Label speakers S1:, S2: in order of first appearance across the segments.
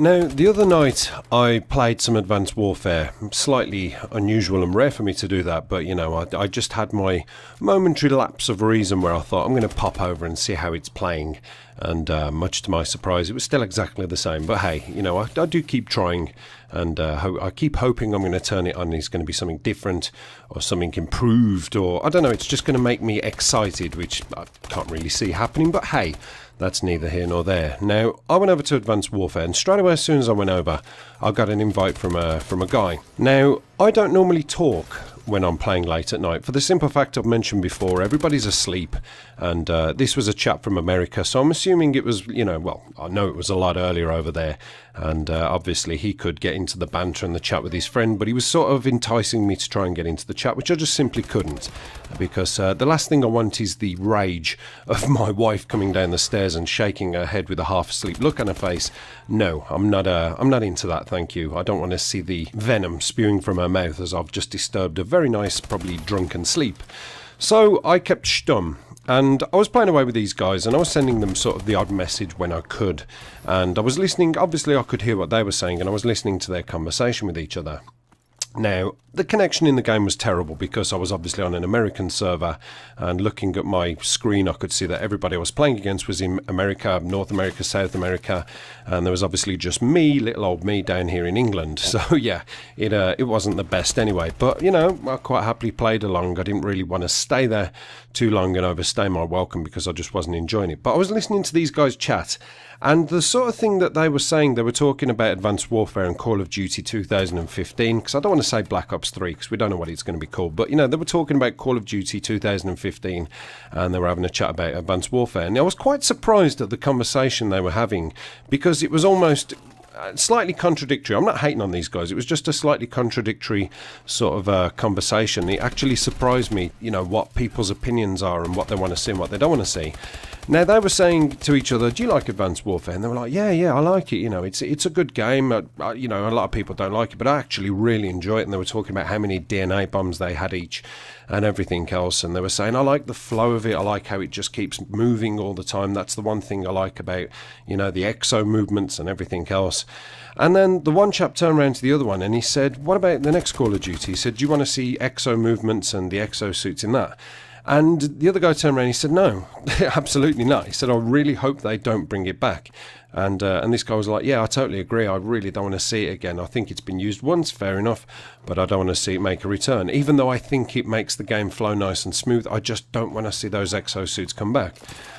S1: Now, the other night I played some Advanced Warfare. Slightly unusual and rare for me to do that, but you know, I just had my momentary lapse of reason where I thought I'm going to pop over and see how it's playing. And much to my surprise, it was still exactly the same. But hey, you know, I do keep trying, and I keep hoping I'm going to turn it on and it's going to be something different or something improved, or I don't know, it's just going to make me excited, which I can't really see happening, but hey, that's neither here nor there. Now, I went over to Advanced Warfare, and straight away as soon as I went over, I got an invite from a guy. Now, I don't normally talk when I'm playing late at night, for the simple fact I've mentioned before, everybody's asleep, and this was a chap from America, so I'm assuming it was, you know, well, I know it was a lot earlier over there, and obviously he could get into the banter and the chat with his friend, but he was sort of enticing me to try and get into the chat, which I just simply couldn't, because the last thing I want is the rage of my wife coming down the stairs and shaking her head with a half-asleep look on her face. No, I'm not into that, thank you. I don't want to see the venom spewing from her mouth as I've just disturbed a very nice, probably drunken sleep. So I kept stum, and I was playing away with these guys, and I was sending them sort of the odd message when I could, and I was listening. Obviously I could hear what they were saying, and I was listening to their conversation with each other. Now, the connection in the game was terrible because I was obviously on an American server, and looking at my screen I could see that everybody I was playing against was in America, North America, South America, and there was obviously just me, little old me, down here in England. So yeah, it wasn't the best anyway, but you know, I quite happily played along. I didn't really want to stay there too long and overstay my welcome because I just wasn't enjoying it. But I was listening to these guys chat, and the sort of thing that they were saying, they were talking about Advanced Warfare and Call of Duty 2015, because I don't want to say Black Ops 3 because we don't know what it's going to be called, but you know, they were talking about Call of Duty 2015, and they were having a chat about Advanced Warfare, and I was quite surprised at the conversation they were having, because it was almost slightly contradictory. I'm not hating on these guys, it was just a slightly contradictory sort of conversation. It actually surprised me, you know, what people's opinions are and what they want to see and what they don't want to see. Now, they were saying to each other, do you like Advanced Warfare? And they were like, yeah, I like it, you know, it's a good game. You know, a lot of people don't like it, but I actually really enjoy it. And they were talking about how many DNA bombs they had each and everything else, and they were saying, I like the flow of it, I like how it just keeps moving all the time. That's the one thing I like about, you know, the exo movements and everything else. And then the one chap turned around to the other one and he said, what about the next Call of Duty? He said, do you want to see exo movements and the exo suits in that? And the other guy turned around and he said, no, absolutely not. He said, I really hope they don't bring it back. And this guy was like, yeah, I totally agree. I really don't want to see it again. I think it's been used once, fair enough, but I don't want to see it make a return. Even though I think it makes the game flow nice and smooth, I just don't want to see those exosuits come back.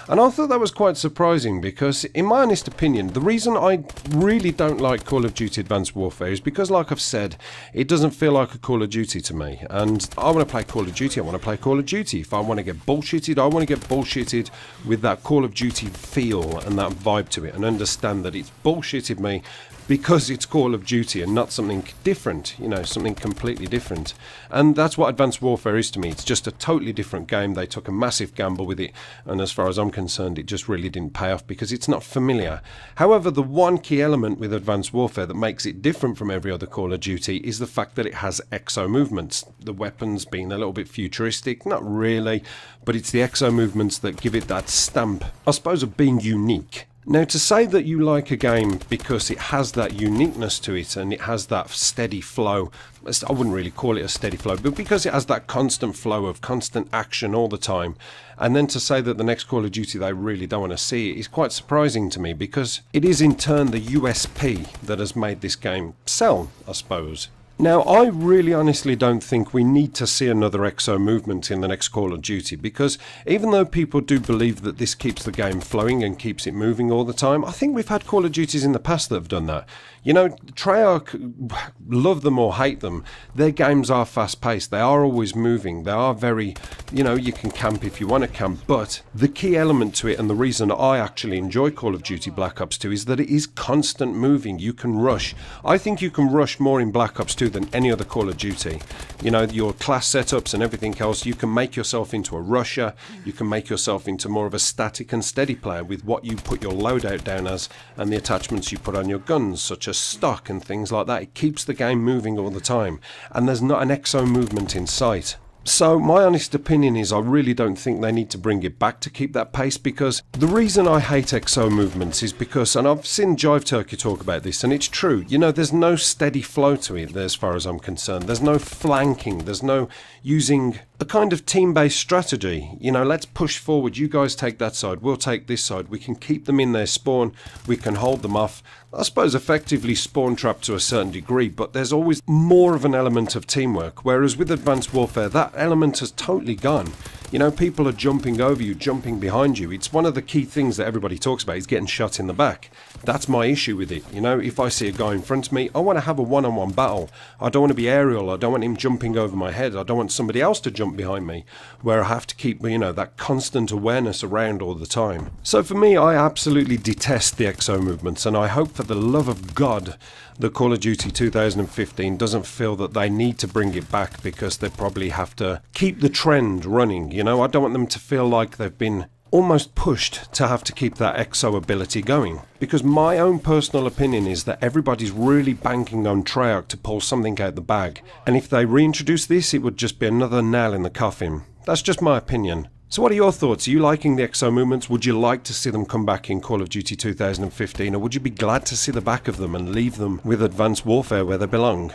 S1: And I thought that was quite surprising because, in my honest opinion, the reason I really don't like Call of Duty Advanced Warfare is because, like I've said, it doesn't feel like a Call of Duty to me. And I want to play Call of Duty, I want to play Call of Duty. If I want to get bullshitted, I want to get bullshitted with that Call of Duty feel and that vibe to it, and understand that it's bullshitted me because it's Call of Duty and not something different, you know, something completely different. And that's what Advanced Warfare is to me. It's just a totally different game. They took a massive gamble with it, and as far as I'm concerned, it just really didn't pay off because it's not familiar. However, the one key element with Advanced Warfare that makes it different from every other Call of Duty is the fact that it has exo movements. The weapons being a little bit futuristic, not really, but it's the exo movements that give it that stamp, I suppose, of being unique. Now, to say that you like a game because it has that uniqueness to it and it has that steady flow, I wouldn't really call it a steady flow, but because it has that constant flow of constant action all the time, and then to say that the next Call of Duty they really don't want to see it is quite surprising to me, because it is in turn the USP that has made this game sell, I suppose. Now, I really honestly don't think we need to see another exo movement in the next Call of Duty, because even though people do believe that this keeps the game flowing and keeps it moving all the time, I think we've had Call of Duties in the past that have done that. You know, Treyarch, love them or hate them, their games are fast-paced, they are always moving, they are very, you know, you can camp if you want to camp, but the key element to it, and the reason I actually enjoy Call of Duty Black Ops 2, is that it is constant moving. You can rush. I think you can rush more in Black Ops 2 than any other Call of Duty. You know, your class setups and everything else, you can make yourself into a rusher, you can make yourself into more of a static and steady player with what you put your loadout down as and the attachments you put on your guns, such as stock and things like that. It keeps the game moving all the time, and there's not an exo movement in sight. So my honest opinion is I really don't think they need to bring it back to keep that pace, because the reason I hate exo movements is because, and I've seen Jive Turkey talk about this, and it's true, you know, there's no steady flow to it as far as I'm concerned. There's no flanking, there's no using a kind of team-based strategy. You know, let's push forward, you guys take that side, we'll take this side, we can keep them in their spawn, we can hold them off. I suppose effectively spawn trap to a certain degree, but there's always more of an element of teamwork, whereas with Advanced Warfare that element has totally gone. You know, people are jumping over you, jumping behind you. It's one of the key things that everybody talks about is getting shot in the back. That's my issue with it. You know, if I see a guy in front of me, I want to have a one-on-one battle. I don't want to be aerial. I don't want him jumping over my head. I don't want somebody else to jump behind me, where I have to keep, you know, that constant awareness around all the time. So for me, I absolutely detest the exo movements, and I hope for the love of God the Call of Duty 2015 doesn't feel that they need to bring it back, because they probably have to keep the trend running. You know, I don't want them to feel like they've been almost pushed to have to keep that exo ability going, because my own personal opinion is that everybody's really banking on Treyarch to pull something out the bag, and if they reintroduce this, it would just be another nail in the coffin. That's just my opinion. So what are your thoughts? Are you liking the exo movements? Would you like to see them come back in Call of Duty 2015, or would you be glad to see the back of them and leave them with Advanced Warfare where they belong?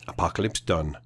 S1: Apocalypse done.